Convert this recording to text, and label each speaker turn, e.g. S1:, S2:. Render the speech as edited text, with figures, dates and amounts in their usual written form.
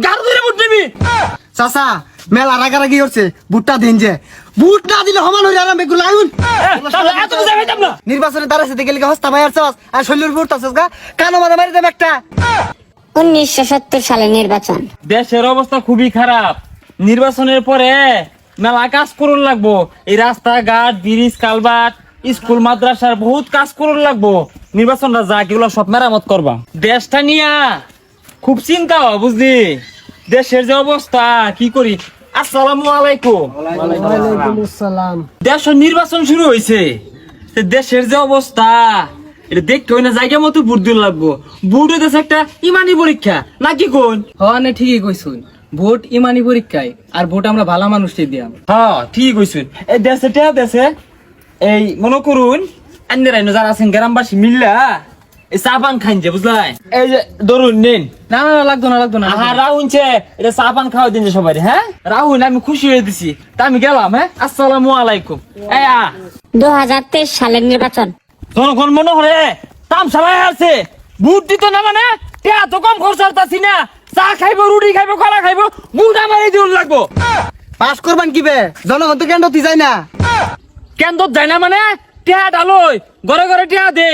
S1: গাড় ধরে বুট দিবি।
S2: চাচা মেলা রাগারাগি করছে, বুটটা দিন যে বুট না দিলে সমান হয়ে আরাম বেগুলো আইন
S1: এত বুঝা পাইতাম না।
S2: নির্বাচনে দাঁড়াইছে গেলে হস্তা ভাই আর চাস আর শৈলের বুট আছিস গা কানো মাথা মারি দেব একটা।
S3: 1970 সালে নির্বাচন।
S1: দেশের অবস্থা খুবই খারাপ। নির্বাচনের পরে মেলা কাজ করুন লাগবো। এই রাস্তাঘাট, ব্রিজ, কালভার্ট, স্কুল মাদ্রাসার বহুত কাজ করুন লাগবো। নির্বাচনটা যা এগুলো সব মেরামত করবা। দেশটা নিয়া খুব চিন্তা হয় বুঝলি। দেশের যে অবস্থা কি করি। আসসালামু আলাইকুম।
S2: ওয়ালাইকুম আসসালাম।
S1: দেশের নির্বাচন শুরু হয়েছে, দেশের যে অবস্থা এটা দেখতে হয় না, জায়গা মতো ভোট দিতে লাগবো। ভোট হইতেছে একটা ইমানি পরীক্ষা নাকি কোন?
S4: হওয়ানে ঠিকই কইছুন, ভোট ইমানি পরীক্ষায়, আর ভোট আমরা ভালো মানুষকে দিয়াম।
S1: হ্যাঁ ঠিক কইছেন। এই দেশে এই মনে করুন অন্যের যারা আছেন গ্রামবাসী মিল্লা এই চা পান খাইন যে বুঝলাই। এই যে ধরুন নেন।
S4: না না না, লাগতো না লাগতো না।
S1: হ্যাঁ রাহুনছে এটা চা পান খাওয়া দিন যে সবাই। হ্যাঁ রাহুন আমি খুশি হয়ে দিছি, তা আমি গেলাম। হ্যাঁ আসসালামু আলাইকুম। এই
S3: 2023 সালের নির্বাচন।
S1: জনগণ মনে করে তাম সবাই আছে বুট দিত না মানে এত কম খরচ করতাছি না। চা খাইবো, রুটি খাইবো, কলা খাইবো, বুট আমার এই দিন লাগবো।
S2: পাস করবেন কি বে জনগণ তো কেন্দ্র যায় না।
S1: কেন তো যায় না মানে টিয়া ডালই ঘরে ঘরে টিয়া দে।